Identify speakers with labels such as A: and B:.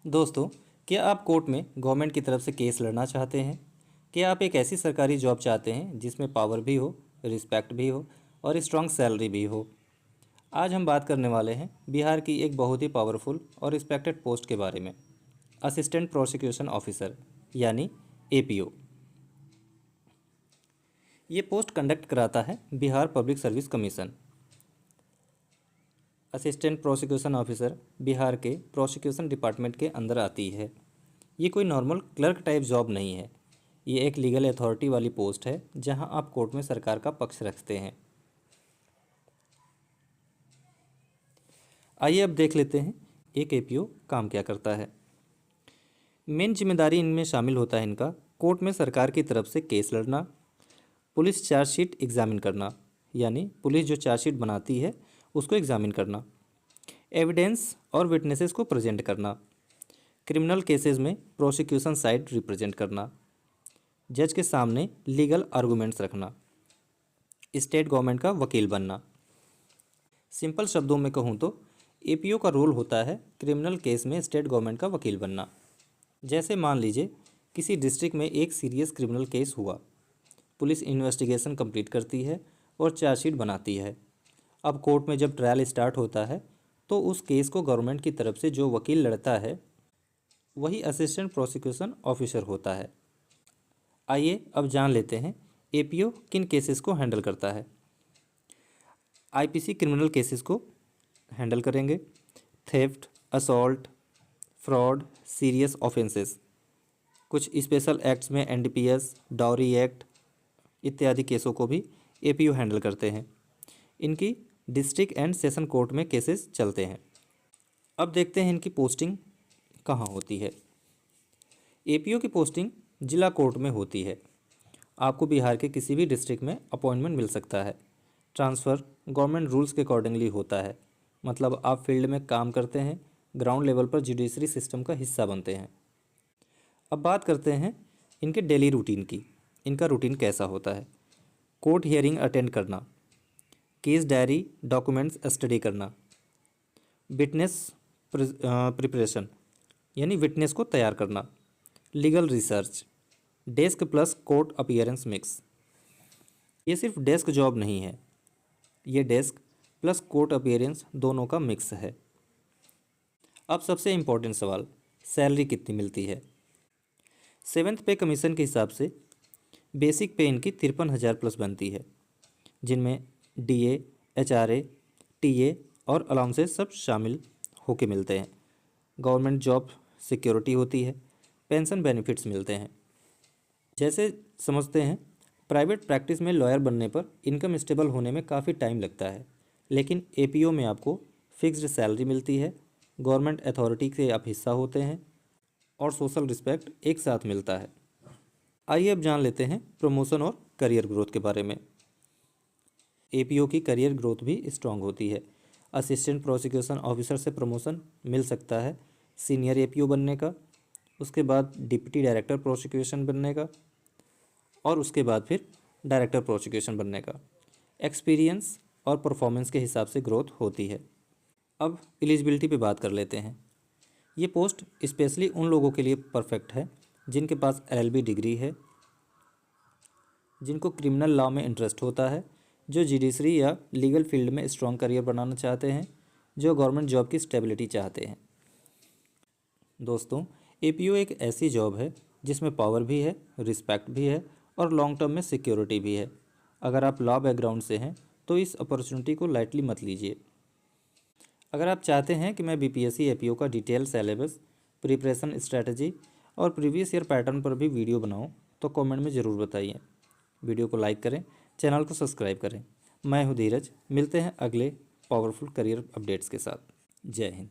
A: दोस्तों, क्या आप कोर्ट में गवर्नमेंट की तरफ से केस लड़ना चाहते हैं? क्या आप एक ऐसी सरकारी जॉब चाहते हैं जिसमें पावर भी हो, रिस्पेक्ट भी हो और स्ट्रांग सैलरी भी हो? आज हम बात करने वाले हैं बिहार की एक बहुत ही पावरफुल और रिस्पेक्टेड पोस्ट के बारे में, असिस्टेंट प्रोसिक्यूशन ऑफिसर यानी एपीओ। ये पोस्ट कंडक्ट कराता है Bihar public service commission. Assistant prosecution officer Bihar के प्रोसिक्यूशन डिपार्टमेंट के अंदर आती है। ये कोई नॉर्मल क्लर्क टाइप जॉब नहीं है। ये एक लीगल अथॉरिटी वाली पोस्ट है जहां आप कोर्ट में सरकार का पक्ष रखते हैं। आइए अब देख लेते हैं एक एपीओ काम क्या करता है। मेन जिम्मेदारी इनमें शामिल होता है इनका कोर्ट में सरकार की तरफ से केस लड़ना, पुलिस चार्जशीट एग्जामिन करना, यानी पुलिस जो चार्जशीट बनाती है उसको एग्जामिन करना, एविडेंस और विटनेसेस को प्रेजेंट करना, क्रिमिनल केसेस में प्रोसिक्यूशन साइड रिप्रेजेंट करना, जज के सामने लीगल आर्गूमेंट्स रखना, स्टेट गवर्नमेंट का वकील बनना। सिंपल शब्दों में कहूँ तो एपीओ का रोल होता है क्रिमिनल केस में स्टेट गवर्नमेंट का वकील बनना। जैसे मान लीजिए किसी डिस्ट्रिक्ट में एक सीरियस क्रिमिनल केस हुआ, पुलिस इन्वेस्टिगेशन कंप्लीट करती है और चार्जशीट बनाती है। अब कोर्ट में जब ट्रायल स्टार्ट होता है तो उस केस को गवर्नमेंट की तरफ से जो वकील लड़ता है वही असिस्टेंट प्रोसिक्यूशन ऑफिसर होता है। आइए अब जान लेते हैं एपीओ किन केसेस को हैंडल करता है। आईपीसी क्रिमिनल केसेस को हैंडल करेंगे, theft, assault, fraud, serious offences. कुछ स्पेशल एक्ट्स में एनडीपीएस, डाउरी एक्ट इत्यादि केसों को भी एपीओ हैंडल करते हैं। इनकी डिस्ट्रिक्ट एंड सेशन कोर्ट में केसेस चलते हैं। अब देखते हैं इनकी पोस्टिंग कहाँ होती है। एपीओ की पोस्टिंग जिला कोर्ट में होती है। आपको बिहार के किसी भी डिस्ट्रिक्ट में अपॉइंटमेंट मिल सकता है। ट्रांसफ़र गवर्नमेंट रूल्स के अकॉर्डिंगली होता है, मतलब आप फील्ड में काम करते हैं, ग्राउंड लेवल पर जुडिशरी सिस्टम का हिस्सा बनते हैं। अब बात करते हैं इनके डेली रूटीन की। इनका रूटीन कैसा होता है? कोर्ट हियरिंग अटेंड करना, केस डायरी डॉक्यूमेंट्स स्टडी करना, विटनेस प्रिपरेशन यानी विटनेस को तैयार करना, legal research, desk plus court appearance mix. ये सिर्फ डेस्क जॉब नहीं है, ये डेस्क प्लस कोर्ट अपीयरेंस दोनों का मिक्स है। अब सबसे इम्पोर्टेंट सवाल, सैलरी कितनी मिलती है? 7th पे कमीशन के हिसाब से बेसिक पे इनकी 53,000 प्लस बनती है, जिनमें डीए, एचआरए, टीए और अलाउंसेस सब शामिल होके मिलते हैं। गवर्नमेंट जॉब सिक्योरिटी होती है, पेंशन बेनिफिट्स मिलते हैं। जैसे समझते हैं प्राइवेट प्रैक्टिस में लॉयर बनने पर इनकम स्टेबल होने में काफ़ी टाइम लगता है, लेकिन एपीओ में आपको फिक्स्ड सैलरी मिलती है, गवर्नमेंट अथॉरिटी से आप हिस्सा होते हैं और सोशल रिस्पेक्ट एक साथ मिलता है। आइए अब जान लेते हैं प्रमोशन और करियर ग्रोथ के बारे में। एपीओ की करियर ग्रोथ भी स्ट्रांग होती है। असिस्टेंट प्रोसिक्यूशन ऑफिसर से प्रमोशन मिल सकता है सीनियर एपीओ बनने का, उसके बाद डिप्टी डायरेक्टर प्रोसिक्यूशन बनने का और उसके बाद फिर डायरेक्टर प्रोसिक्यूशन बनने का। एक्सपीरियंस और परफॉर्मेंस के हिसाब से ग्रोथ होती है। अब एलिजिबिलिटी पे बात कर लेते हैं। ये पोस्ट स्पेशली उन लोगों के लिए परफेक्ट है जिनके पास एलएलबी डिग्री है, जिनको क्रिमिनल लॉ में इंटरेस्ट होता है, जो जुडिशरी या लीगल फील्ड में स्ट्रॉन्ग करियर बनाना चाहते हैं, जो गवर्नमेंट जॉब की स्टेबिलिटी चाहते हैं। दोस्तों, एपीओ एक ऐसी जॉब है जिसमें पावर भी है, रिस्पेक्ट भी है और लॉन्ग टर्म में सिक्योरिटी भी है। अगर आप लॉ बैकग्राउंड से हैं तो इस अपॉर्चुनिटी को लाइटली मत लीजिए। अगर आप चाहते हैं कि मैं बीपीएससी एपीओ का डिटेल सिलेबस, प्रिपरेशन स्ट्रैटेजी और प्रीवियस ईयर पैटर्न पर भी वीडियो बनाऊं तो कमेंट में ज़रूर बताइए। वीडियो को लाइक करें, चैनल को सब्सक्राइब करें। मैं हूं धीरज, मिलते हैं अगले पावरफुल करियर अपडेट्स के साथ। जय हिंद।